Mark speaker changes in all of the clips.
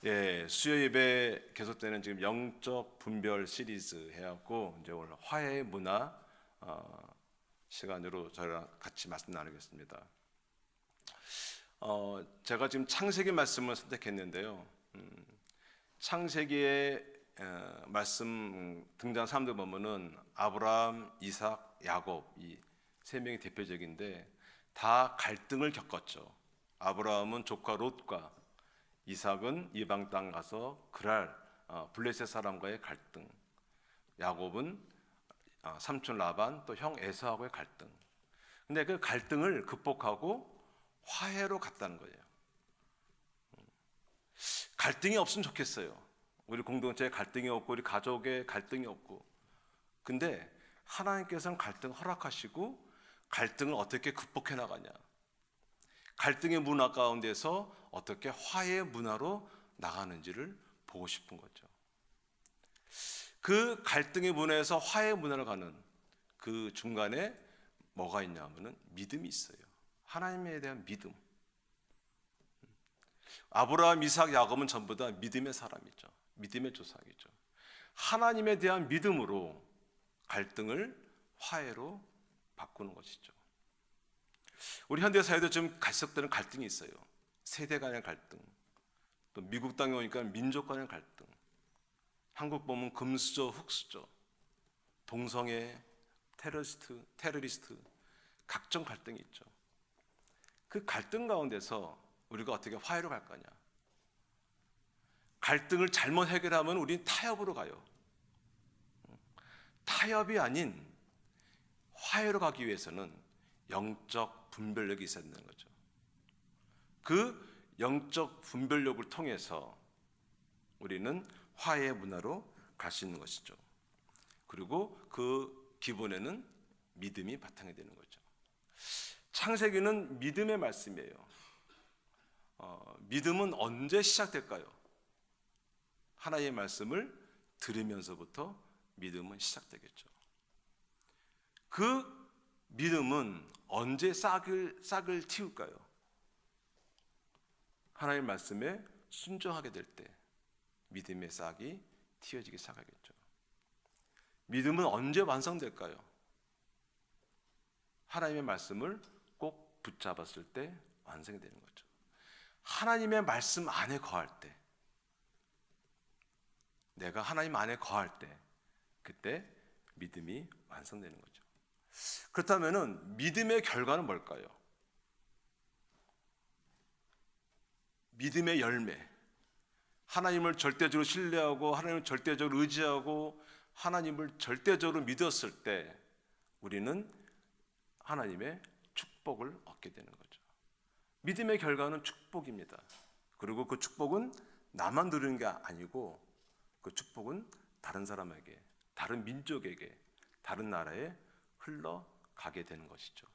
Speaker 1: 예, 수요 예배 계속되는 지금 영적 분별 시리즈 해갖고 이제 오늘 화해의 문화 시간으로 저랑 같이 말씀 나누겠습니다. 제가 지금 창세기 말씀을 선택했는데요. 창세기의 말씀 등장 사람들 보면은 아브라함, 이삭, 야곱 이 세 명이 대표적인데 다 갈등을 겪었죠. 아브라함은 조카 롯과 이삭은 이방 땅 가서 그랄 블레셋 사람과의 갈등, 야곱은 삼촌 라반 또 형 에서하고의 갈등. 근데 그 갈등을 극복하고 화해로 갔다는 거예요. 갈등이 없으면 좋겠어요. 우리 공동체에 갈등이 없고 우리 가족에 갈등이 없고. 근데 하나님께서는 갈등 허락하시고 갈등을 어떻게 극복해 나가냐, 갈등의 문화 가운데서 어떻게 화해의 문화로 나가는지를 보고 싶은 거죠. 그 갈등의 문화에서 화해의 문화로 가는 그 중간에 뭐가 있냐면은 믿음이 있어요. 하나님에 대한 믿음. 아브라함, 이삭, 야곱은 전부 다 믿음의 사람이죠. 믿음의 조상이죠. 하나님에 대한 믿음으로 갈등을 화해로 바꾸는 것이죠. 우리 현대 사회도 좀 갈색되는 갈등이 있어요. 세대 간의 갈등, 또 미국 땅에 오니까 민족 간의 갈등, 한국 보면 금수저, 흑수저, 동성애, 테러리스트 각종 갈등이 있죠. 그 갈등 가운데서 우리가 어떻게 화해로 갈 거냐? 갈등을 잘못 해결하면 우린 타협으로 가요. 타협이 아닌 화해로 가기 위해서는 영적 분별력이 있어야 되는 거죠. 그 영적 분별력을 통해서 우리는 화해의 문화로 갈 수 있는 것이죠. 그리고 그 기본에는 믿음이 바탕이 되는 거죠. 창세기는 믿음의 말씀이에요. 믿음은 언제 시작될까요? 하나님의 말씀을 들으면서부터 믿음은 시작되겠죠. 그 믿음은 언제 싹을 틔울까요? 하나님의 말씀에 순종하게 될 때 믿음의 싹이 틔어지기 시작하겠죠. 믿음은 언제 완성될까요? 하나님의 말씀을 꼭 붙잡았을 때 완성이 되는 거죠. 하나님의 말씀 안에 거할 때, 내가 하나님 안에 거할 때, 그때 믿음이 완성되는 거죠. 그렇다면은 믿음의 결과는 뭘까요? 믿음의 열매. 하나님을 절대적으로 신뢰하고 하나님을 절대적으로 의지하고 하나님을 절대적으로 믿었을 때 우리는 하나님의 축복을 얻게 되는 거죠. 믿음의 결과는 축복입니다. 그리고 그 축복은 나만 누리는 게 아니고 그 축복은 다른 사람에게, 다른 민족에게, 다른 나라에 흘러가게 되는 것이죠.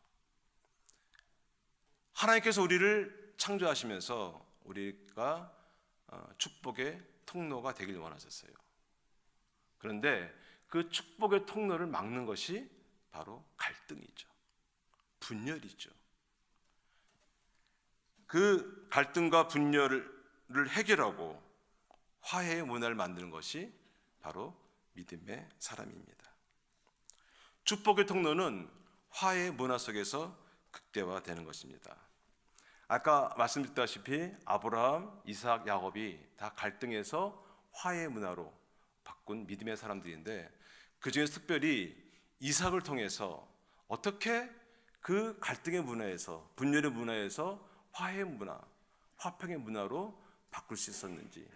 Speaker 1: 하나님께서 우리를 창조하시면서 우리가 축복의 통로가 되길 원하셨어요. 그런데 그 축복의 통로를 막는 것이 바로 갈등이죠. 분열이죠. 그 갈등과 분열을 해결하고 화해의 문화를 만드는 것이 바로 믿음의 사람입니다. 축복의 통로는 화해의 문화 속에서 극대화되는 것입니다. 아까 말씀드렸다시피 아브라함, 이삭, 야곱이 다 갈등에서 화해의 문화로 바꾼 믿음의 사람들인데 그 중에서 특별히 이삭을 통해서 어떻게 그 갈등의 문화에서, 분열의 문화에서 화해의 문화, 화평의 문화로 바꿀 수 있었는지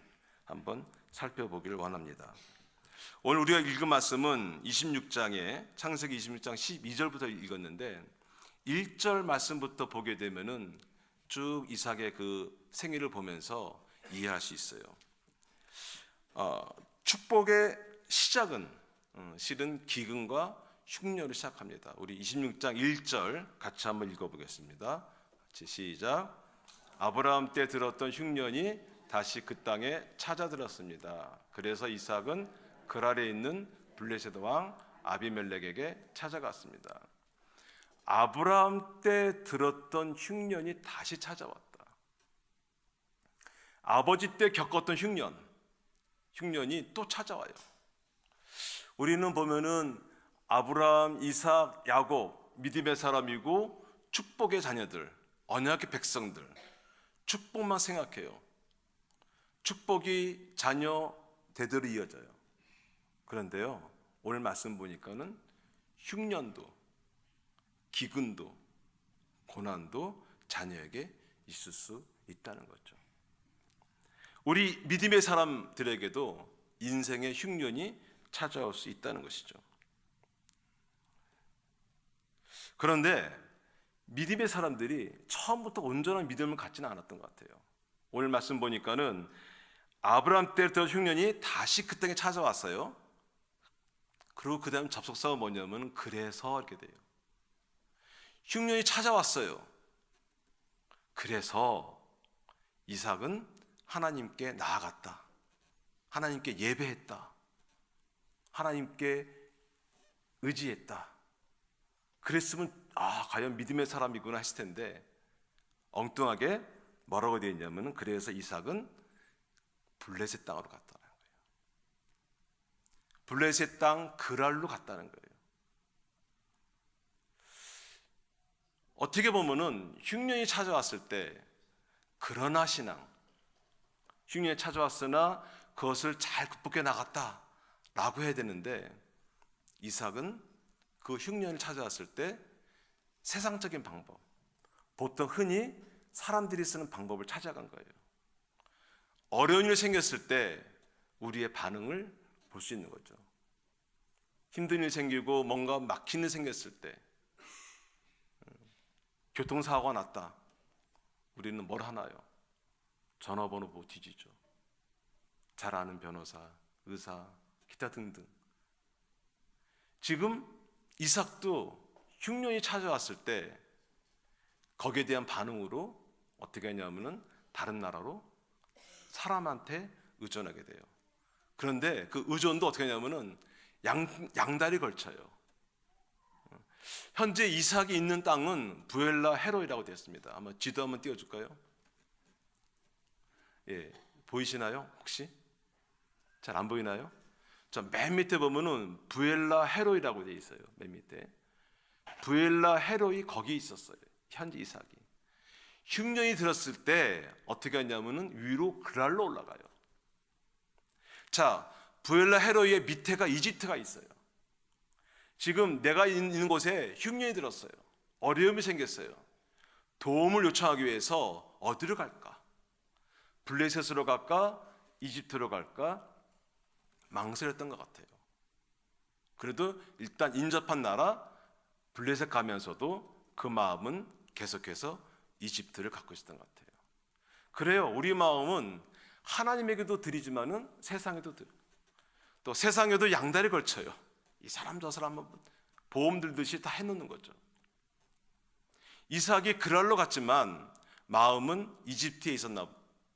Speaker 1: 한번 살펴보기를 원합니다. 오늘 우리가 읽은 말씀은 26장에 창세기 26장 12절부터 읽었는데 1절 말씀부터 보게 되면은 쭉 이삭의 그 생애를 보면서 이해할 수 있어요. 축복의 시작은 실은 기근과 흉년으로 시작합니다. 우리 26장 1절 같이 한번 읽어보겠습니다. 같이 시작. 아브라함 때 들었던 흉년이 다시 그 땅에 찾아들었습니다. 그래서 이삭은 그랄에 있는 블레셋 왕 아비멜렉에게 찾아갔습니다. 아브라함 때 들었던 흉년이 다시 찾아왔다. 아버지 때 겪었던 흉년이 또 찾아와요. 우리는 보면은 아브라함, 이삭, 야곱, 믿음의 사람이고 축복의 자녀들, 언약의 백성들, 축복만 생각해요. 축복이 자녀 대대로 이어져요. 그런데요, 오늘 말씀 보니까는 흉년도, 기근도, 고난도 자녀에게 있을 수 있다는 거죠. 우리 믿음의 사람들에게도 인생의 흉년이 찾아올 수 있다는 것이죠. 그런데 믿음의 사람들이 처음부터 온전한 믿음을 갖지는 않았던 것 같아요. 오늘 말씀 보니까는 아브라함 때부터 흉년이 다시 그 땅에 찾아왔어요. 그리고 그 다음 접속사가 뭐냐면 그래서 이렇게 돼요. 흉년이 찾아왔어요. 그래서 이삭은 하나님께 나아갔다. 하나님께 예배했다. 하나님께 의지했다. 그랬으면 과연 믿음의 사람이구나 했을 텐데 엉뚱하게 뭐라고 되어 있냐면 그래서 이삭은 블레셋 땅으로 갔다는 거예요. 블레셋 땅 그랄로 갔다는 거예요. 어떻게 보면은 흉년이 찾아왔을 때 그러나 신앙, 흉년이 찾아왔으나 그것을 잘 극복해 나갔다라고 해야 되는데 이삭은 그 흉년이 찾아왔을 때 세상적인 방법, 보통 흔히 사람들이 쓰는 방법을 찾아간 거예요. 어려운 일이 생겼을 때 우리의 반응을 볼 수 있는 거죠. 힘든 일이 생기고 뭔가 막히는 일이 생겼을 때, 교통사고가 났다. 우리는 뭘 하나요? 전화번호 보고 뒤지죠. 잘 아는 변호사, 의사, 기타 등등. 지금 이삭도 흉년이 찾아왔을 때 거기에 대한 반응으로 어떻게 하냐면은 다른 나라로 사람한테 의존하게 돼요. 그런데 그 의존도 어떻게 하냐면은 양다리 걸쳐요. 현재 이삭이 있는 땅은 부엘라 헤로이라고 되어 있습니다. 한번 지도 한번 띄워줄까요? 예, 보이시나요? 혹시? 잘 안 보이나요? 자, 맨 밑에 보면은 부엘라 헤로이라고 되어 있어요. 맨 밑에 부엘라 헤로이 거기 있었어요. 현재 이삭이 흉년이 들었을 때 어떻게 하냐면은 위로 그랄로 올라가요. 자, 부엘라 헤로이의 밑에가 이집트가 있어요. 지금 내가 있는 곳에 흉년이 들었어요. 어려움이 생겼어요. 도움을 요청하기 위해서 어디로 갈까? 블레셋으로 갈까? 이집트로 갈까? 망설였던 것 같아요. 그래도 일단 인접한 나라 블레셋 가면서도 그 마음은 계속해서 이집트를 갖고 있었던 것 같아요. 그래요. 우리 마음은 하나님에게도 드리지만은 세상에도 드려요. 또 세상에도 양다리 걸쳐요. 이 사람 저 사람 보험 들듯이 다 해놓는 거죠. 이삭이 그랄로 갔지만 마음은 이집트에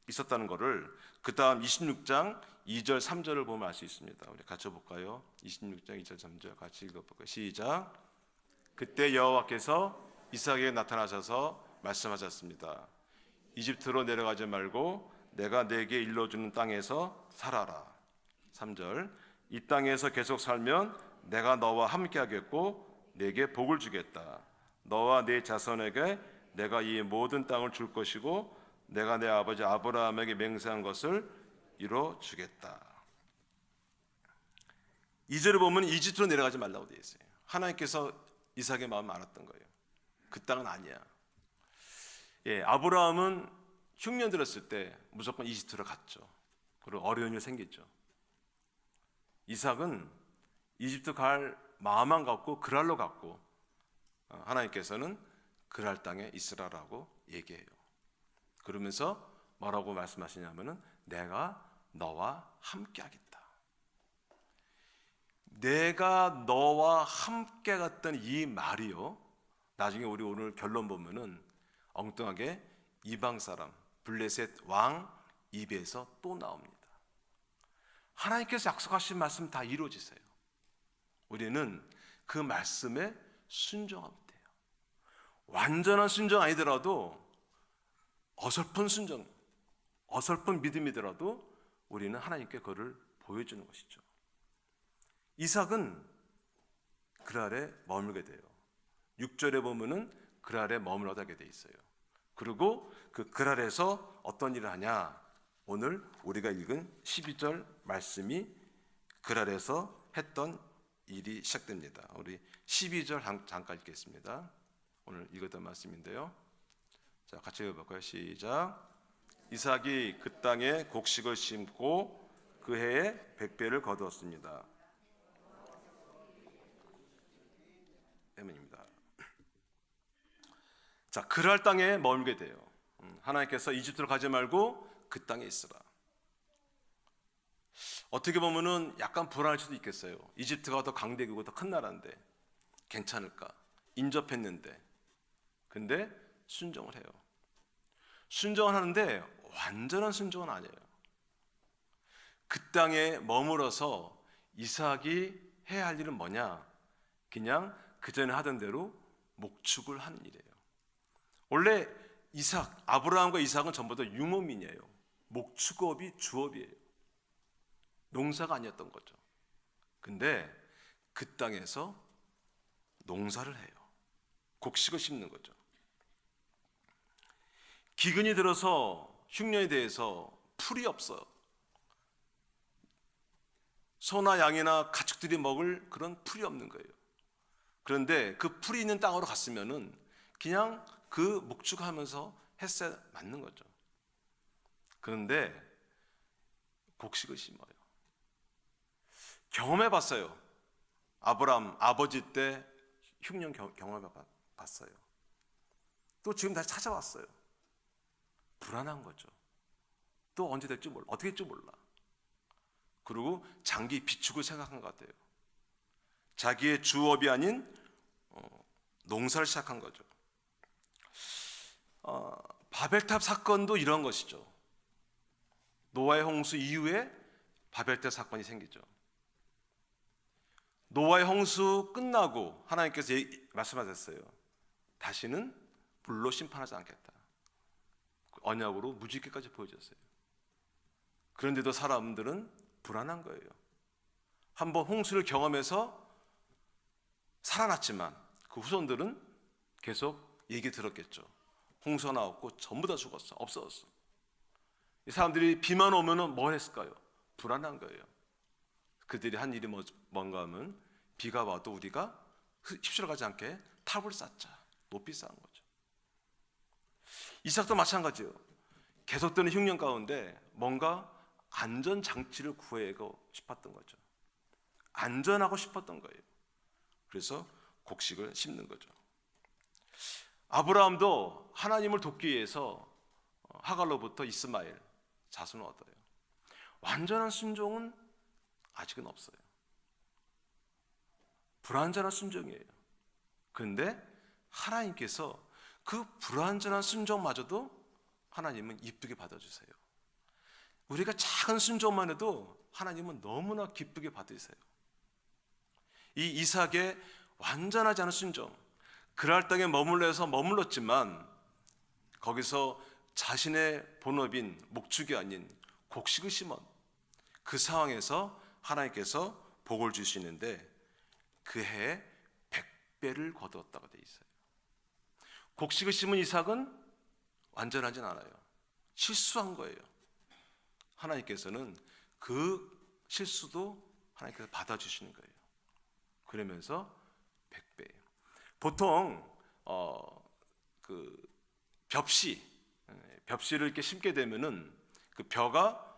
Speaker 1: 있었다는 것을 그 다음 26장 2절 3절을 보면 알 수 있습니다. 우리 같이 볼까요? 26장 2절 3절 같이 읽어볼까요? 시작. 그때 여호와께서 이삭에게 나타나셔서 말씀하셨습니다. 이집트로 내려가지 말고 내가 내게 일러주는 땅에서 살아라. 3절. 이 땅에서 계속 살면 내가 너와 함께 하겠고 내게 복을 주겠다. 너와 네 자손에게 내가 이 모든 땅을 줄 것이고 내가 내 아버지 아브라함에게 맹세한 것을 이뤄 주겠다. 2절을 보면 이집트로 내려가지 말라고 되어 있어요. 하나님께서 이삭의 마음을 알았던 거예요. 그 땅은 아니야. 예, 아브라함은 흉년 들었을 때 무조건 이집트로 갔죠. 그리고 어려운 일이 생겼죠. 이삭은 이집트 갈 마음만 갖고 그랄로 갔고 하나님께서는 그랄 땅에 있으라라고 얘기해요. 그러면서 뭐라고 말씀하시냐면은 내가 너와 함께 하겠다. 내가 너와 함께 갔던 이 말이요, 나중에 우리 오늘 결론 보면은 엉뚱하게 이방 사람 블레셋 왕 입에서 또 나옵니다. 하나님께서 약속하신 말씀 다 이루어지세요. 우리는 그 말씀에 순종하면 돼요. 완전한 순종 아니더라도 어설픈 순종, 어설픈 믿음이더라도 우리는 하나님께 그를 보여주는 것이죠. 이삭은 그랄에 머물게 돼요. 6절에 보면은 그랄에 머물러게 돼 있어요. 그리고 그 그랄에서 어떤 일을 하냐? 오늘 우리가 읽은 12절 말씀이 그랄에서 했던 일이 시작됩니다. 우리 12절 잠깐 읽겠습니다. 오늘 읽었던 말씀인데요. 자, 같이 읽어볼까요? 시작. 이삭이 그 땅에 곡식을 심고 그 해에 100배를 거두었습니다. 아멘입니다. 자, 그랄 땅에 머물게 돼요. 하나님께서 이집트로 가지 말고 그 땅에 있으라. 어떻게 보면은 약간 불안할 수도 있겠어요. 이집트가 더 강대국이고 더 큰 나라인데 괜찮을까? 인접했는데. 근데 순종을 해요. 순종을 하는데 완전한 순종은 아니에요. 그 땅에 머물어서 이삭이 해야 할 일은 뭐냐? 그냥 그 전에 하던 대로 목축을 하는 일이에요. 원래 아브라함과 이삭은 전부 다 유목민이에요. 목축업이 주업이에요. 농사가 아니었던 거죠. 근데 그 땅에서 농사를 해요. 곡식을 심는 거죠. 기근이 들어서 흉년에 대해서 풀이 없어요. 소나 양이나 가축들이 먹을 그런 풀이 없는 거예요. 그런데 그 풀이 있는 땅으로 갔으면은 그냥 그 목축하면서 햇살 맞는 거죠. 그런데 곡식을 심어요. 경험해 봤어요. 아브라함 아버지 때 흉년 경험해 봤어요. 또 지금 다시 찾아왔어요. 불안한 거죠. 또 언제 될지 몰라. 어떻게 될지 몰라. 그리고 장기 비축을 생각한 것 같아요. 자기의 주업이 아닌 농사를 시작한 거죠. 바벨탑 사건도 이런 것이죠. 노아의 홍수 이후에 바벨탑 사건이 생기죠. 노아의 홍수 끝나고 하나님께서 말씀하셨어요. 다시는 불로 심판하지 않겠다. 언약으로 무지개까지 보여줬어요. 그런데도 사람들은 불안한 거예요. 한번 홍수를 경험해서 살아났지만 그 후손들은 계속 얘기 들었겠죠. 홍수가 나왔고 전부 다 죽었어. 없어졌어. 이 사람들이 비만 오면은 뭘 했을까요? 불안한 거예요. 그들이 한 일이 뭔가 하면 비가 와도 우리가 휩쓸어 가지 않게 탑을 쌓자. 높이 쌓은 거죠. 이삭도 마찬가지예요. 계속되는 흉년 가운데 뭔가 안전장치를 구하고 싶었던 거죠. 안전하고 싶었던 거예요. 그래서 곡식을 심는 거죠. 아브라함도 하나님을 돕기 위해서 하갈로부터 이스마엘 자손을 얻어요. 완전한 순종은 아직은 없어요. 불완전한 순종이에요. 그런데 하나님께서 그 불완전한 순종마저도 하나님은 이쁘게 받아주세요. 우리가 작은 순종만 해도 하나님은 너무나 기쁘게 받으세요. 이 이삭의 완전하지 않은 순종, 그랄 땅에 머물렀지만 거기서 자신의 본업인 목축이 아닌 곡식을 심은 그 상황에서 하나님께서 복을 주시는데 그 해에 100배를 거두었다고 되어 있어요. 곡식을 심은 이삭은 완전하진 않아요. 실수한 거예요. 하나님께서는 그 실수도 하나님께서 받아주시는 거예요. 그러면서 100배. 보통 그 벽시를 이렇게 심게 되면은 그 벼가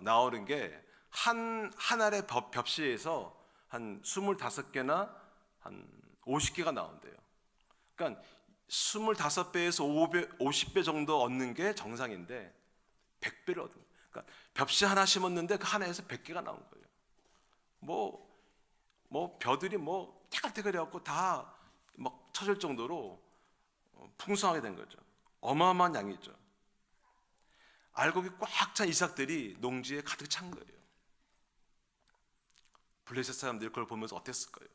Speaker 1: 나오는 게 한 알의 벽시에서 한 25개나 한 50개가 나온대요. 그러니까 25배에서 50배 정도 얻는 게 정상인데 100배를 얻은 거예요. 그러니까 벽시 하나 심었는데 그 하나에서 100개가 나온 거예요. 뭐 벼들이 뭐 태글태글해갖고 다 막 쳐질 정도로 풍성하게 된 거죠. 어마어마한 양이죠. 알곡이 꽉 찬 이삭들이 농지에 가득 찬 거예요. 블레셋 사람들이 그걸 보면서 어땠을까요?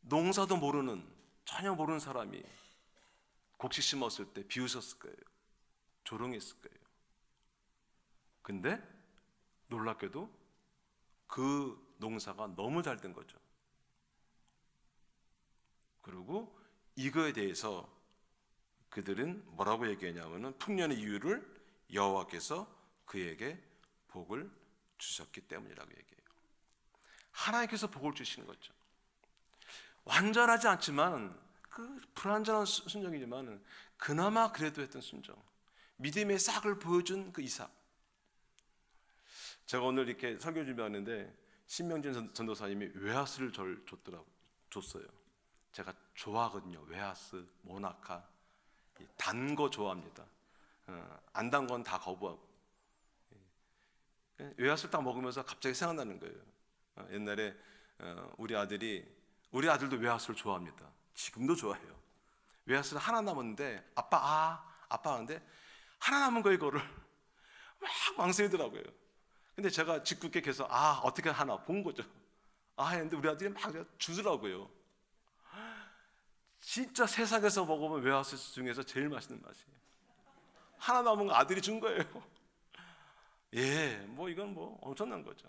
Speaker 1: 농사도 모르는, 전혀 모르는 사람이 곡식 심었을 때 비웃었을 거예요. 조롱했을 거예요. 근데 놀랍게도 그 농사가 너무 잘 된 거죠. 그리고 이거에 대해서 그들은 뭐라고 얘기하냐면은 풍년의 이유를 여호와께서 그에게 복을 주셨기 때문이라고 얘기해요. 하나님께서 복을 주시는 거죠. 완전하지 않지만 그 불완전한 순종이지만 그나마 그래도 했던 순종, 믿음의 싹을 보여준 그 이삭. 제가 오늘 이렇게 설교 준비하는데 신명진 전도사님이 웨하스를 저를 줬어요. 제가 좋아하거든요. 웨하스, 모나카, 단 거 좋아합니다. 안 단 건 다 거부하고. 웨하스를 딱 먹으면서 갑자기 생각나는 거예요. 옛날에 우리 아들도 웨하스를 좋아합니다. 지금도 좋아해요. 웨하스를 하나 남았는데 아빠 하는데 하나 남은 거 이거를 막 망설이더라고요. 근데 제가 짓궂게 계속 어떻게 하나 본 거죠. 했는데 우리 아들이 막 주더라고요. 진짜 세상에서 먹어본 웨하스 중에서 제일 맛있는 맛이에요. 하나 남은 거 아들이 준 거예요. 이건 엄청난 거죠.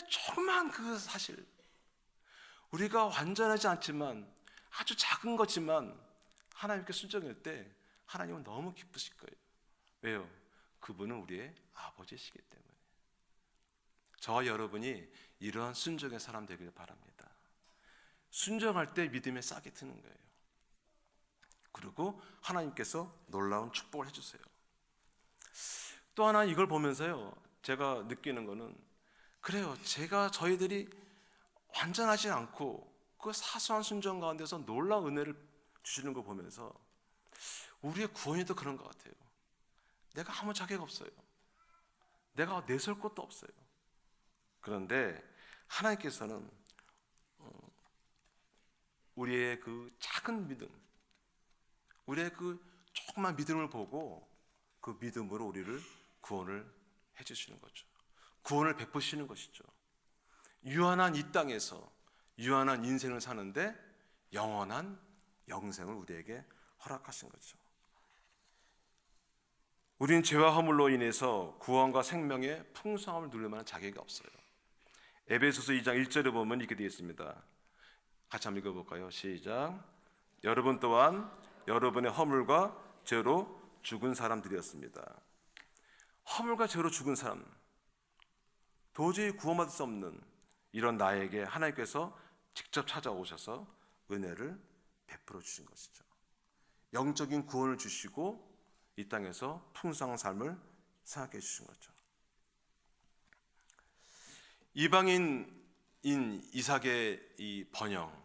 Speaker 1: 조그만 그 사실, 우리가 완전하지 않지만 아주 작은 거지만 하나님께 순종할 때 하나님은 너무 기쁘실 거예요. 왜요? 그분은 우리의 아버지시기 때문에. 저와 여러분이 이러한 순종의 사람 되길 바랍니다. 순종할 때 믿음의 싹이 트는 거예요. 그리고 하나님께서 놀라운 축복을 해주세요. 또 하나 이걸 보면서요, 제가 느끼는 거는, 그래요, 저희들이 완전하지 않고 그 사소한 순종 가운데서 놀라운 은혜를 주시는 거 보면서 우리의 구원에도 그런 것 같아요. 내가 아무 자격 없어요. 내가 내세울 것도 없어요. 그런데 하나님께서는 우리의 그 작은 믿음, 우리의 그 조그만 믿음을 보고 그 믿음으로 우리를 구원을 해주시는 거죠. 구원을 베푸시는 것이죠. 유한한 이 땅에서 유한한 인생을 사는데 영원한 영생을 우리에게 허락하신 거죠. 우리는 죄와 허물로 인해서 구원과 생명의 풍성함을 누릴 만한 자격이 없어요. 에베소서 2장 1절에 보면 이렇게 되어 있습니다. 같이 한번 읽어볼까요? 시작. 여러분 또한 여러분의 허물과 죄로 죽은 사람들이었습니다. 허물과 죄로 죽은 사람, 도저히 구원받을 수 없는 이런 나에게 하나님께서 직접 찾아오셔서 은혜를 베풀어 주신 것이죠. 영적인 구원을 주시고 이 땅에서 풍성한 삶을 생각해 주신 거죠. 이방인인 이삭의 이 번영,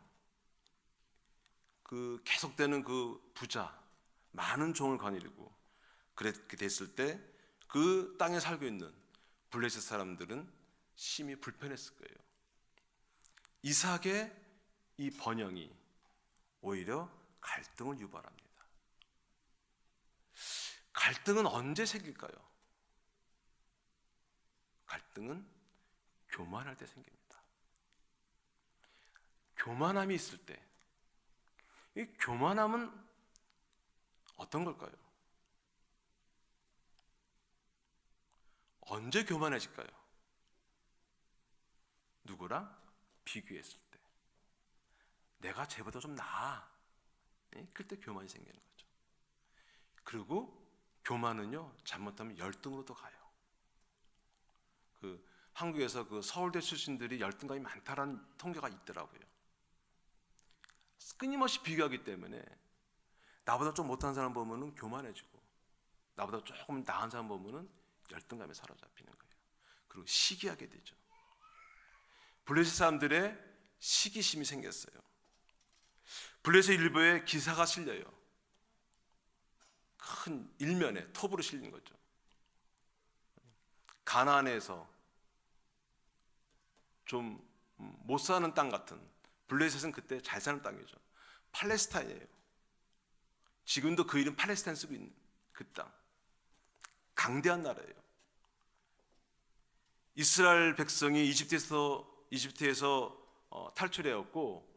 Speaker 1: 그 계속되는 그 부자, 많은 종을 거느리고 그렇게 됐을 때 그 땅에 살고 있는 블레셋 사람들은 심히 불편했을 거예요. 이삭의 이 번영이 오히려 갈등을 유발합니다. 갈등은 언제 생길까요? 갈등은 교만할 때 생깁니다. 교만함이 있을 때, 이 교만함은 어떤 걸까요? 언제 교만해질까요? 누구랑 비교했을 때, 내가 쟤보다 좀 나아, 그때 교만이 생기는 거죠. 그리고 교만은요, 잘못하면 열등으로도 가요. 한국에서 그 서울대 출신들이 열등감이 많다라는 통계가 있더라고요. 끊임없이 비교하기 때문에 나보다 좀 못한 사람 보면은 교만해지고, 나보다 조금 나은 사람 보면은 열등감에 사로잡히는 거예요. 그리고 시기하게 되죠. 블레셋 사람들의 시기심이 생겼어요. 블레셋 일부에 기사가 실려요. 큰 일면에 톱으로 실린 거죠. 가나안에서 좀 못 사는 땅 같은, 블레셋은 그때 잘 사는 땅이죠. 팔레스타인이에요. 지금도 그 이름 팔레스타인 쓰고 있는 그 땅, 강대한 나라예요. 이스라엘 백성이 이집트에서 탈출해왔고,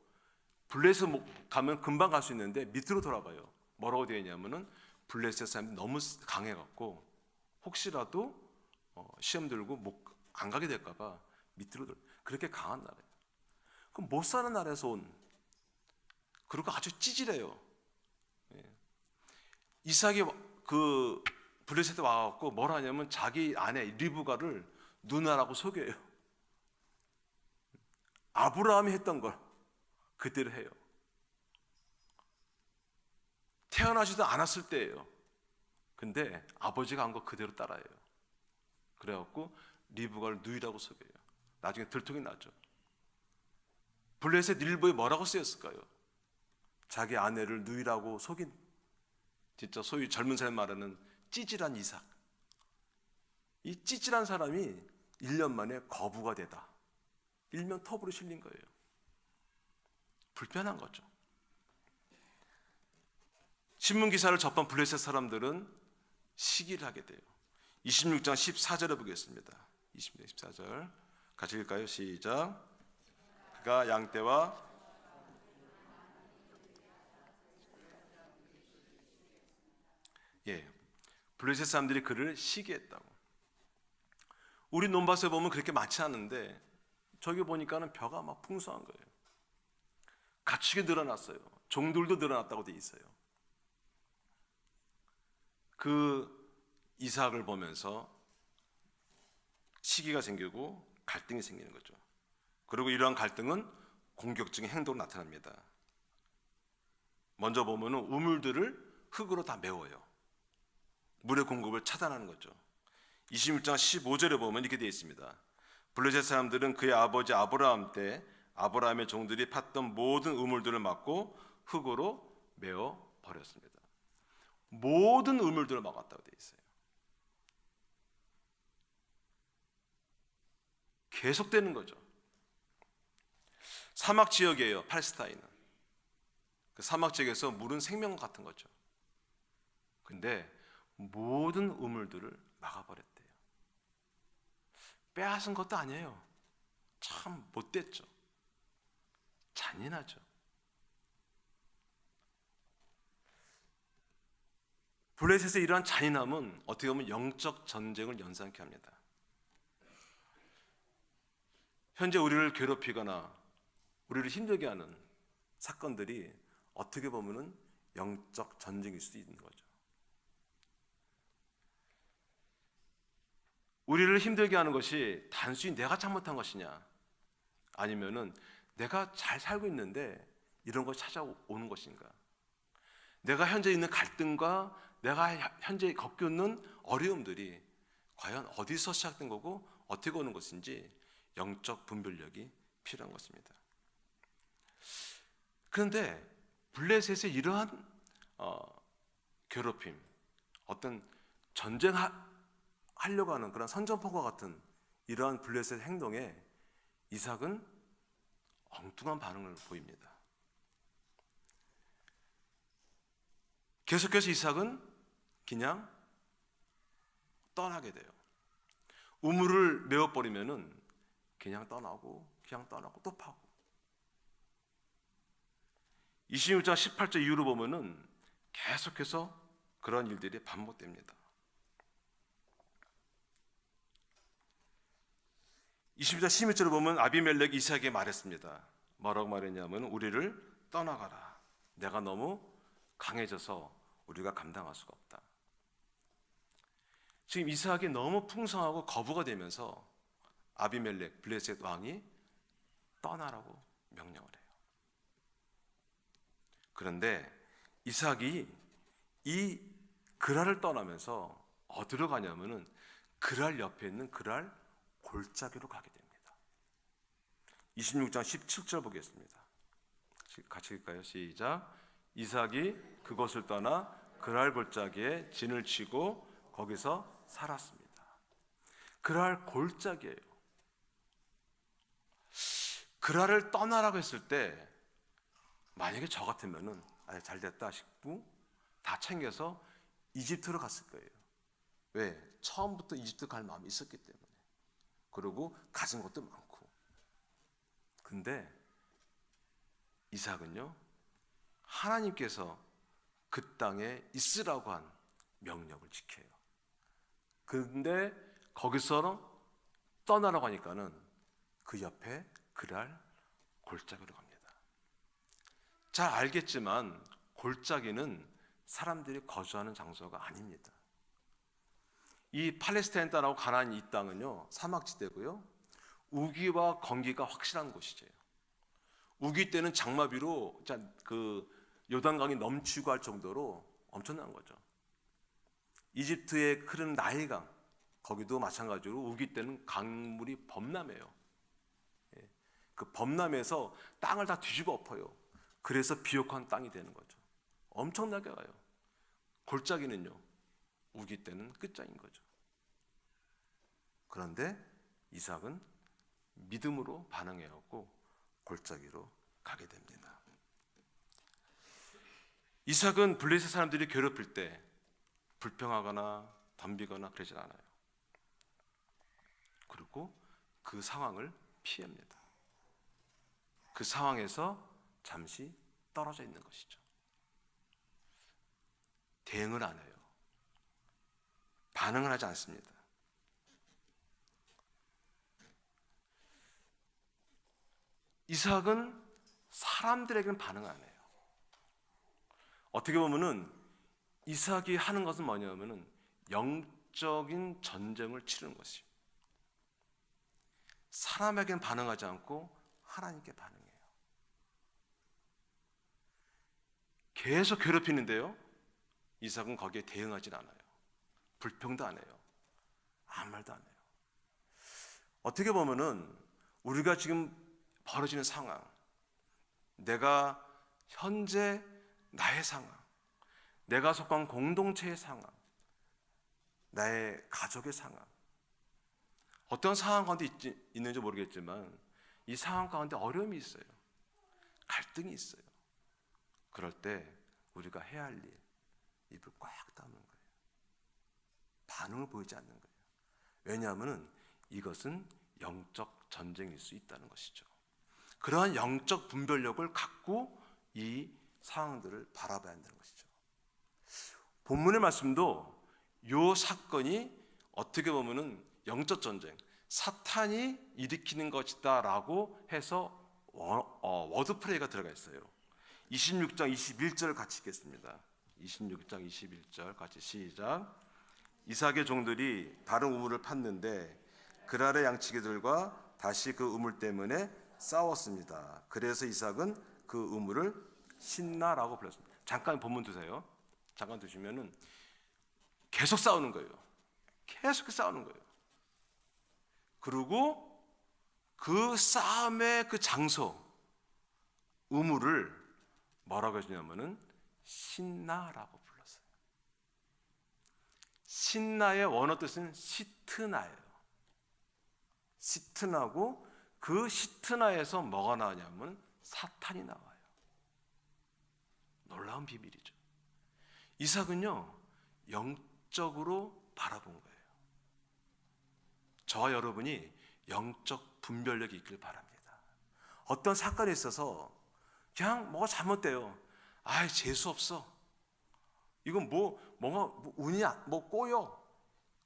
Speaker 1: 블레셋 가면 금방 갈 수 있는데 밑으로 돌아가요. 뭐라고 되어 있냐면은 블레셋 사람이 너무 강해갖고 혹시라도 시험 들고 안 가게 될까봐 밑으로 그렇게 강한 나라예요. 그럼 못 사는 나라에서 온, 그리고 아주 찌질해요. 예. 이삭이 그 블레셋에 와갖고 뭘 하냐면 자기 아내 리브가를 누나라고 소개해요. 아브라함이 했던 걸 그대로 해요. 태어나지도 않았을 때예요. 근데 아버지가 한 거 그대로 따라해요. 그래갖고 리브가를 누이라고 소개해요. 나중에 들통이 나죠. 블레셋 일보에 뭐라고 쓰였을까요? 자기 아내를 누이라고 속인, 진짜 소위 젊은 사람 말하는 찌질한 이삭. 이 찌질한 사람이 1년 만에 거부가 되다. 일면 톱으로 실린 거예요. 불편한 거죠. 신문 기사를 접한 블레셋 사람들은 시기를 하게 돼요. 26장 14절에 보겠습니다. 26장 14절 같이 읽을까요? 시작. 그가 양떼와 블레셋 사람들이 그를 시기했다고. 우리 논밭에 보면 그렇게 많지 않은데 저기 보니까는 벼가 막 풍성한 거예요. 가축이 늘어났어요. 종들도 늘어났다고 돼 있어요. 그 이삭을 보면서 시기가 생기고 갈등이 생기는 거죠. 그리고 이러한 갈등은 공격적인 행동으로 나타납니다. 먼저 보면은 우물들을 흙으로 다 메워요. 물의 공급을 차단하는 거죠. 26장 15절에 보면 이렇게 되어 있습니다. 블레셋 사람들은 그의 아버지 아브라함 때 아브라함의 종들이 팠던 모든 우물들을 막고 흙으로 메워 버렸습니다. 모든 우물들을 막았다고 되어 있어요. 계속되는 거죠. 사막 지역이에요. 팔레스타인은. 그 사막 지역에서 물은 생명 같은 거죠. 근데 모든 우물들을 막아버렸대요. 빼앗은 것도 아니에요. 참 못됐죠. 잔인하죠. 블레셋의 이러한 잔인함은 어떻게 보면 영적 전쟁을 연상케 합니다. 현재 우리를 괴롭히거나 우리를 힘들게 하는 사건들이 어떻게 보면 영적 전쟁일 수도 있는 거죠. 우리를 힘들게 하는 것이 단순히 내가 잘못한 것이냐, 아니면은 내가 잘 살고 있는데 이런 것이 찾아오는 것인가, 내가 현재 있는 갈등과 내가 현재 겪고 있는 어려움들이 과연 어디서 시작된 거고 어떻게 오는 것인지 영적 분별력이 필요한 것입니다. 그런데 블레셋의 이러한 괴롭힘, 어떤 전쟁하려고 하는 그런 선전포과 같은 이러한 블레셋의 행동에 이삭은 엉뚱한 반응을 보입니다. 계속해서 이삭은 그냥 떠나게 돼요. 우물을 메워버리면은 그냥 떠나고 또 파고. 26장 18절 이후로 보면은 계속해서 그런 일들이 반복됩니다. 20장 16절을 보면 아비멜렉이 이삭에게 말했습니다. 뭐라고 말했냐면 우리를 떠나가라. 내가 너무 강해져서 우리가 감당할 수가 없다. 지금 이삭이 너무 풍성하고 거부가 되면서 아비멜렉 블레셋 왕이 떠나라고 명령을 해요. 그런데 이삭이 이 그랄을 떠나면서 어디로 가냐면은 그랄 옆에 있는 그랄 골짜기로 가게 됩니다. 26장 17절 보겠습니다. 같이 읽을까요? 시작. 이삭이 그곳을 떠나 그랄 골짜기에 진을 치고 거기서 살았습니다. 그랄 골짜기예요. 그랄을 떠나라고 했을 때 만약에 저 같으면은 잘 됐다 싶고 다 챙겨서 이집트로 갔을 거예요. 왜? 처음부터 이집트 갈 마음이 있었기 때문에. 그리고 가진 것도 많고. 근데 이삭은요, 하나님께서 그 땅에 있으라고 한 명령을 지켜요. 그런데 거기서 떠나라고 하니까는 그 옆에 그랄 골짜기로 갑니다. 잘 알겠지만 골짜기는 사람들이 거주하는 장소가 아닙니다. 이 팔레스타인 땅하고 가나안 이 땅은요, 사막지대고요, 우기와 건기가 확실한 곳이죠. 우기 때는 장마비로 그 요단강이 넘치고 할 정도로 엄청난 거죠. 이집트에 흐르는 나일강, 거기도 마찬가지로 우기 때는 강물이 범람해요. 그 범람해서 땅을 다 뒤집어 엎어요. 그래서 비옥한 땅이 되는 거죠. 엄청나게 와요. 골짜기는요, 우기 때는 끝장인 거죠. 그런데 이삭은 믿음으로 반응해왔고 골짜기로 가게 됩니다. 이삭은 블레셋 사람들이 괴롭힐 때 불평하거나 덤비거나 그러지 않아요. 그리고 그 상황을 피합니다. 그 상황에서 잠시 떨어져 있는 것이죠. 대응을 안 해요. 반응을 하지 않습니다. 이삭은 사람들에게는 반응 안 해요. 어떻게 보면은 이삭이 하는 것은 뭐냐면은 영적인 전쟁을 치르는 것이에요. 사람에게는 반응하지 않고 하나님께 반응해요. 계속 괴롭히는데요, 이삭은 거기에 대응하진 않아요. 불평도 안 해요. 아무 말도 안 해요. 어떻게 보면은 우리가 지금 벌어지는 상황, 내가 현재 나의 상황, 내가 속한 공동체의 상황, 나의 가족의 상황, 어떤 상황 가운데 있는지 모르겠지만 이 상황 가운데 어려움이 있어요. 갈등이 있어요. 그럴 때 우리가 해야 할 일, 입을 꽉 다무는 거예요. 반응을 보이지 않는 거예요. 왜냐하면 이것은 영적 전쟁일 수 있다는 것이죠. 그러한 영적 분별력을 갖고 이 상황들을 바라봐야 한다는 것이죠. 본문의 말씀도 이 사건이 어떻게 보면은 영적 전쟁, 사탄이 일으키는 것이다 라고 해서 워드프레이가 들어가 있어요. 26장 21절 같이 읽겠습니다. 26장 21절 같이 시작. 이삭의 종들이 다른 우물을 팠는데 그랄의 양치기들과 다시 그 우물 때문에 싸웠습니다. 그래서 이삭은 그 우물을 신나라고 불렀습니다. 잠깐 본문 두세요. 잠깐 두시면은 계속 싸우는 거예요. 계속 싸우는 거예요. 그리고 그 싸움의 그 장소, 우물을 뭐라고 했냐면은 신나라고 불렀어요. 신나의 원어 뜻은 시트나예요. 시트나고 그 시트나에서 뭐가 나오냐면 사탄이 나와요. 놀라운 비밀이죠. 이삭은요, 영적으로 바라본 거예요. 저와 여러분이 영적 분별력이 있길 바랍니다. 어떤 사건에 있어서 그냥 뭐가 잘못돼요. 아이, 재수 없어. 이건 뭔가 운이 꼬여.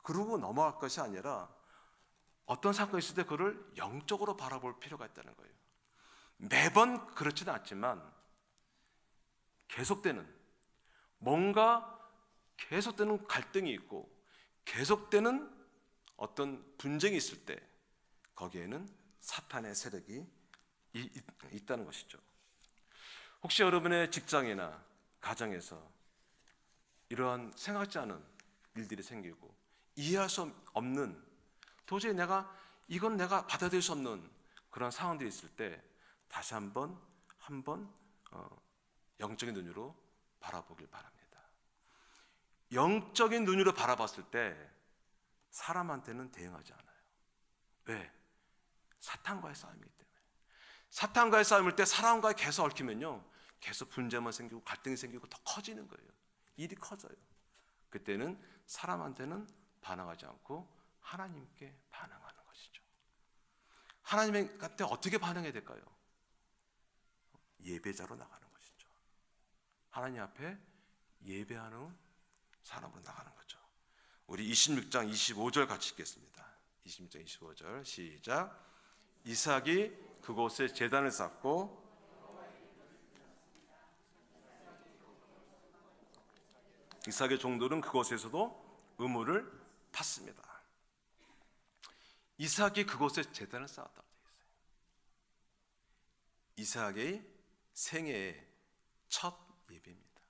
Speaker 1: 그러고 넘어갈 것이 아니라 어떤 사건이 있을 때 그를 영적으로 바라볼 필요가 있다는 거예요. 매번 그렇지는 않지만 계속되는, 뭔가 계속되는 갈등이 있고 계속되는 어떤 분쟁이 있을 때 거기에는 사탄의 세력이 있다는 것이죠. 혹시 여러분의 직장이나 가정에서 이러한 생각지 않은 일들이 생기고 이해할 수 없는, 도저히 이건 내가 받아들일 수 없는 그런 상황들이 있을 때 다시 한번 영적인 눈으로 바라보길 바랍니다. 영적인 눈으로 바라봤을 때 사람한테는 대응하지 않아요. 왜? 사탄과의 싸움이기 때문에. 사탄과의 싸움일 때 사람과 계속 얽히면요, 계속 분쟁만 생기고 갈등이 생기고 더 커지는 거예요. 일이 커져요. 그때는 사람한테는 반응하지 않고 하나님께 반응하는 것이죠. 하나님한테 어떻게 반응해야 될까요? 예배자로 나가는 것이죠. 하나님 앞에 예배하는 사람으로 나가는 거죠. 우리 26장 25절 같이 읽겠습니다. 26장 25절 시작. 이삭이 그곳에 제단을 쌓고 이삭의 종들은 그곳에서도 의무를 탔습니다. 이삭이 그곳에 제단을 쌓았다고 되어 있어요. 이삭의 생애의 첫 예배입니다.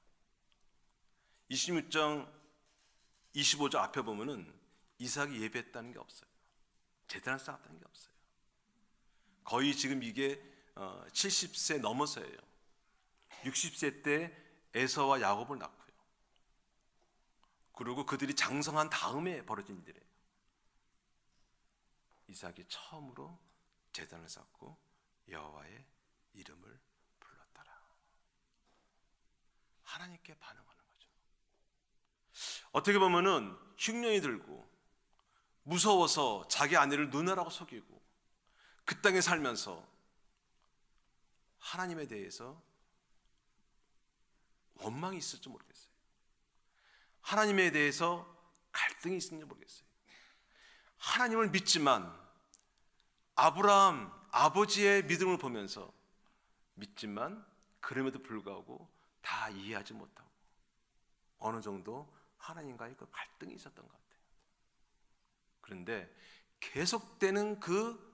Speaker 1: 26장 25절 앞에 보면은 이삭이 예배했다는 게 없어요. 제단을 쌓았다는 게 없어요. 거의 지금 이게 70세 넘어서예요. 60세 때 에서와 야곱을 낳고요. 그리고 그들이 장성한 다음에 벌어진 일이에요. 이삭이 처음으로 제단을 쌓고 여호와의 이름을 불렀더라. 하나님께 반응하는 거죠. 어떻게 보면은 흉년이 들고 무서워서 자기 아내를 누나라고 속이고 그 땅에 살면서 하나님에 대해서 원망이 있을지 모르겠어요. 하나님에 대해서 갈등이 있을지 모르겠어요. 하나님을 믿지만 아브라함 아버지의 믿음을 보면서 믿지만 그럼에도 불구하고 다 이해하지 못하고 어느 정도 하나님과의 그 갈등이 있었던 것 같아요. 그런데 계속되는 그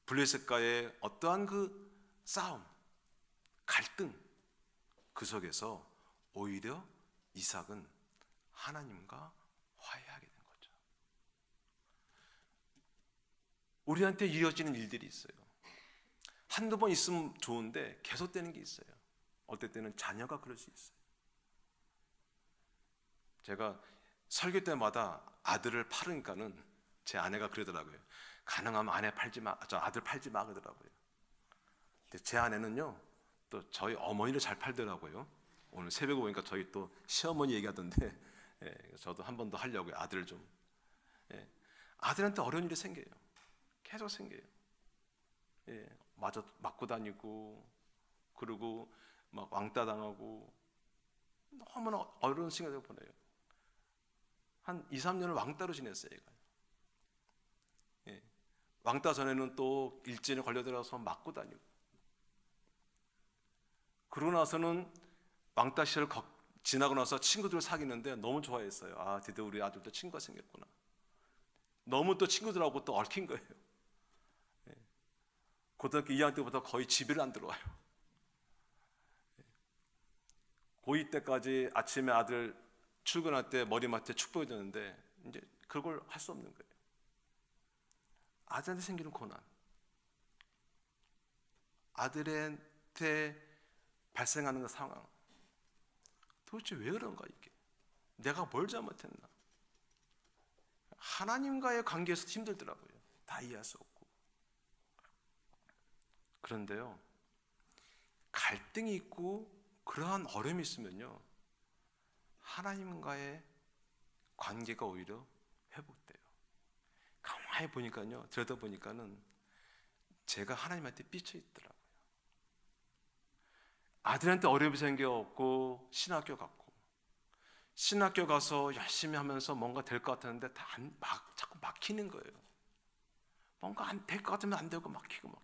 Speaker 1: 블레셋과의 어떠한 그 싸움, 갈등 그 속에서 오히려 이삭은 하나님과 화해하게 된 거죠. 우리한테 이어지는 일들이 있어요. 한두 번 있으면 좋은데 계속되는 게 있어요. 어떨 때는 자녀가 그럴 수 있어요. 제가 설교 때마다 아들을 팔으니까는 제 아내가 그러더라고요. 가능하면 아내 팔지 마, 저 아들 팔지 마 그러더라고요. 근데 제 아내는요, 또 저희 어머니를 잘 팔더라고요. 오늘 새벽에 보니까 저희 또 시어머니 얘기하던데, 예, 저도 한 번 더 하려고요. 아들 좀. 예, 아들한테 어려운 일이 생겨요. 계속 생겨요. 예, 마저 맞고 다니고, 그리고 막 왕따 당하고, 너무나 어려운 시간을 보내요. 한 2, 3년을 왕따로 지냈어요, 얘가. 예, 왕따 전에는 또 일진에 걸려들어서 맞고 다니고, 그러고 나서는 왕따 시절을 지나고 나서 친구들을 사귀는데 너무 좋아했어요. 아, 드디어 우리 아들도 친구가 생겼구나. 너무 또 친구들하고 또 얽힌 거예요. 예, 고등학교 2학년 때부터 거의 집에를 안 들어와요. 고2 때까지 아침에 아들 출근할 때 머리맡에 축복해줬는데 이제 그걸 할 수 없는 거예요. 아들한테 생기는 고난, 아들한테 발생하는 그 상황, 도대체 왜 그런가 이게? 내가 뭘 잘못했나? 하나님과의 관계에서 힘들더라고요. 다 이해할 수 없고. 그런데요, 갈등이 있고 그러한 어려움이 있으면요, 하나님과의 관계가 오히려 회복돼요. 가만히 보니까요, 들여다보니까는 제가 하나님한테 삐쳐 있더라고요. 아들한테 어려움이 생겼고 신학교 갔고, 신학교 가서 열심히 하면서 뭔가 될 것 같았는데 자꾸 막히는 거예요. 뭔가 안 될 것 같으면 안 되고 막히고.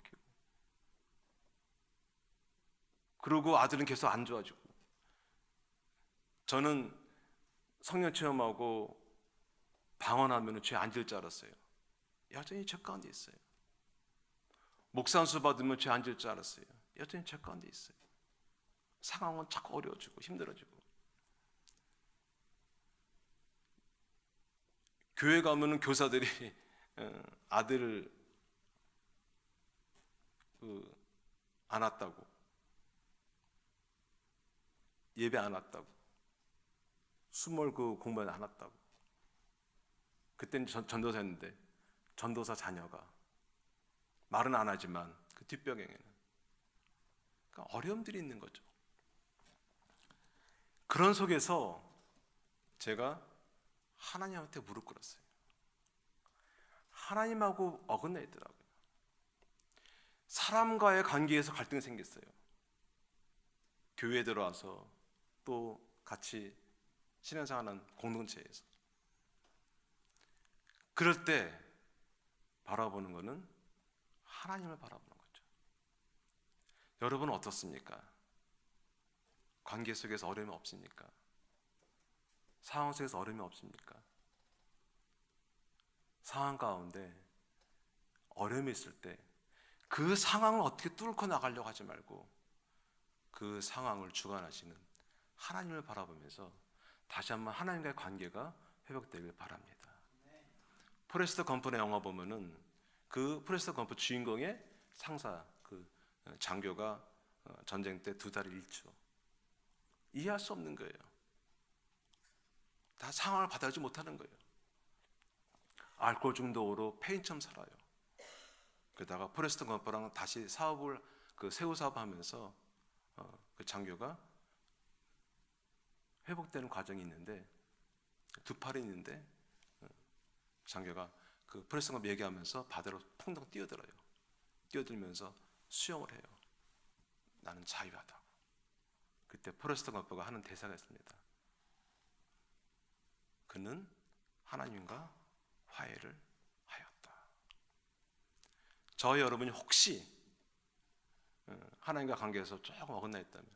Speaker 1: 그리고 아들은 계속 안 좋아지고. 저는 성령 체험하고 방언하면 죄 안 질 줄 알았어요. 여전히 죄 가운데 있어요. 목산수 받으면 죄 안 질 줄 알았어요. 여전히 죄 가운데 있어요. 상황은 자꾸 어려워지고 힘들어지고. 교회 가면은 교사들이 아들을 안 왔다고, 예배 안 왔다고, 수몰 공부에 안 왔다고. 그때는 전도사였는데 전도사 자녀가 말은 안 하지만 그 뒷배경에는 그러니까 어려움들이 있는 거죠. 그런 속에서 제가 하나님한테 무릎 꿇었어요. 하나님하고 어긋나 있더라고요. 사람과의 관계에서 갈등이 생겼어요. 교회에 들어와서 또 같이 신앙생활하는 공동체에서. 그럴 때 바라보는 것은 하나님을 바라보는 거죠. 여러분은 어떻습니까? 관계 속에서 어려움이 없습니까? 상황 속에서 어려움이 없습니까? 상황 가운데 어려움이 있을 때 그 상황을 어떻게 뚫고 나가려고 하지 말고 그 상황을 주관하시는 하나님을 바라보면서 다시 한번 하나님과의 관계가 회복되길 바랍니다. 포레스트 검프의 영화 보면은 그 포레스트 검프 주인공의 상사 그 장교가 전쟁 때 2달을 잃죠. 이해할 수 없는 거예요. 다 상황을 받아들이지 못하는 거예요. 알코올 중독으로 폐인처럼 살아요. 그러다가 포레스트 검프랑 다시 사업을 새우 사업하면서 그 장교가 회복되는 과정이 있는데 2팔이 있는데 장교가 그 포레스트 검프 얘기하면서 바다로 풍덩 뛰어들어요. 뛰어들면서 수영을 해요. 나는 자유하다고. 그때 포레스트 검프가 하는 대사가 있습니다. 그는 하나님과 화해를 하였다. 저희 여러분이 혹시 하나님과 관계에서 조금 어긋나 있다면,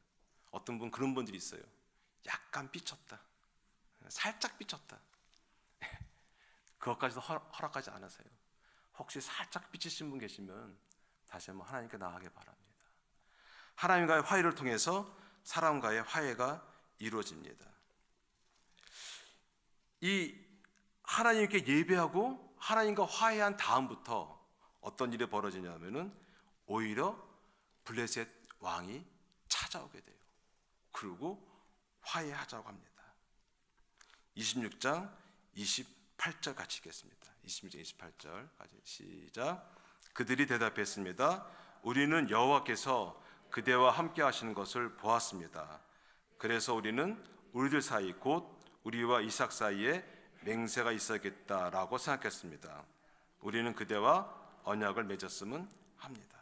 Speaker 1: 어떤 분 그런 분들이 있어요. 약간 삐쳤다, 살짝 삐쳤다, 그것까지도 허락하지 않으세요. 혹시 살짝 삐치신 분 계시면 다시 한번 하나님께 나아가기 바랍니다. 하나님과의 화해를 통해서 사람과의 화해가 이루어집니다. 이 하나님께 예배하고 하나님과 화해한 다음부터 어떤 일이 벌어지냐면은 오히려 블레셋 왕이 찾아오게 돼요. 그리고 화해하자고 합니다. 26장 28절 같이 읽겠습니다. 26장 28절 같이 시작. 그들이 대답했습니다. 우리는 여호와께서 그대와 함께 하시는 것을 보았습니다. 그래서 우리는 우리들 사이 곧 우리와 이삭 사이에 맹세가 있어야겠다라고 생각했습니다. 우리는 그대와 언약을 맺었으면 합니다.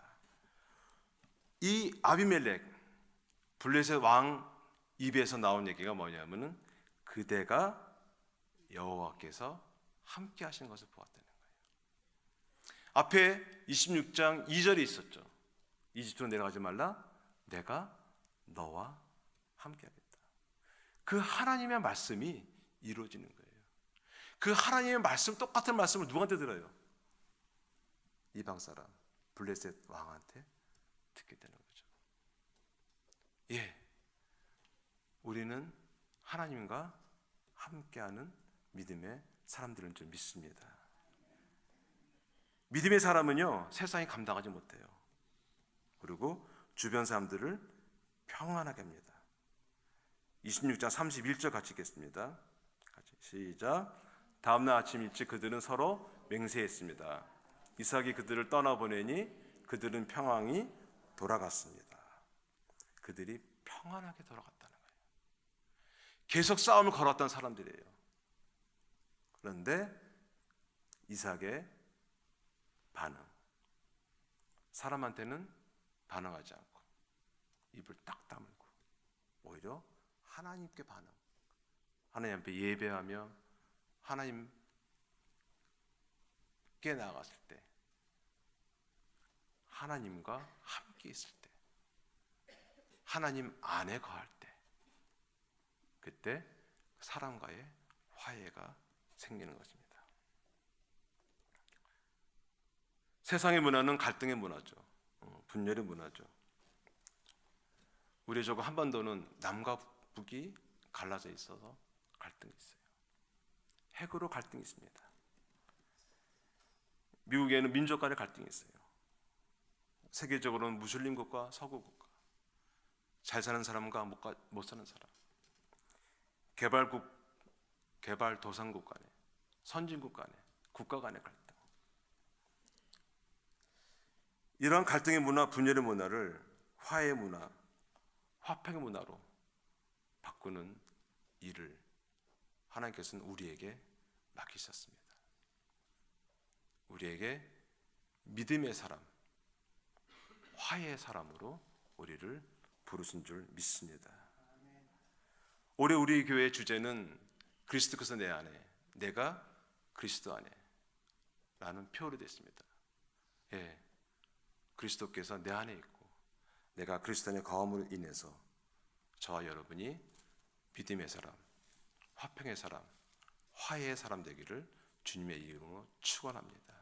Speaker 1: 이 아비멜렉 블레셋 왕 입에서 나온 얘기가 뭐냐면은 그대가 여호와께서 함께 하신 것을 보았다는 거예요. 앞에 26장 2절에 있었죠. 이집트로 내려가지 말라, 내가 너와 함께 하겠다. 그 하나님의 말씀이 이루어지는 거예요. 그 하나님의 말씀, 똑같은 말씀을 누구한테 들어요? 이방 사람 블레셋 왕한테 듣게 되는 거죠. 예, 우리는 하나님과 함께하는 믿음의 사람들은 좀 믿습니다. 믿음의 사람은요, 세상이 감당하지 못해요. 그리고 주변 사람들을 평안하게 합니다. 26장 31절 같이 읽겠습니다. 같이 시작. 다음날 아침 일찍 그들은 서로 맹세했습니다. 이삭이 그들을 떠나보내니 그들은 평안히 돌아갔습니다. 그들이 평안하게 돌아갔다는 거예요. 계속 싸움을 걸었던 사람들이에요. 그런데 이삭의 반응, 사람한테는 반응하지 않고 입을 딱 다물고 오히려 하나님께 반응, 하나님 앞에 예배하며 하나님께 나아갔을 때, 하나님과 함께 있을 때, 하나님 안에 거할 때, 그때 사람과의 화해가 생기는 것입니다. 세상의 문화는 갈등의 문화죠. 분열의 문화죠. 우리 저거 한반도는 남과 북이 갈라져 있어서 갈등이 있어요. 핵으로 갈등이 있습니다. 미국에는 민족 간의 갈등이 있어요. 세계적으로는 무슬림국과 서구국가, 잘 사는 사람과 못 사는 사람, 개발국, 개발도상국 간에, 선진국 간에, 국가 간의 갈등. 이러한 갈등의 문화, 분열의 문화를 화해의 문화, 화평의 문화로 바꾸는 일을 하나님께서는 우리에게 맡기셨습니다. 우리에게 믿음의 사람, 화해의 사람으로 우리를 부르신 줄 믿습니다. 올해 우리 교회의 주제는 그리스도께서 내 안에, 내가 그리스도 안에 라는 표어로 되어 있습니다. 예, 그리스도께서 내 안에 있고 내가 그리스도 안에 거함으로 인해서 저와 여러분이 믿음의 사람, 화평의 사람, 화해의 사람 되기를 주님의 이름으로 축원합니다.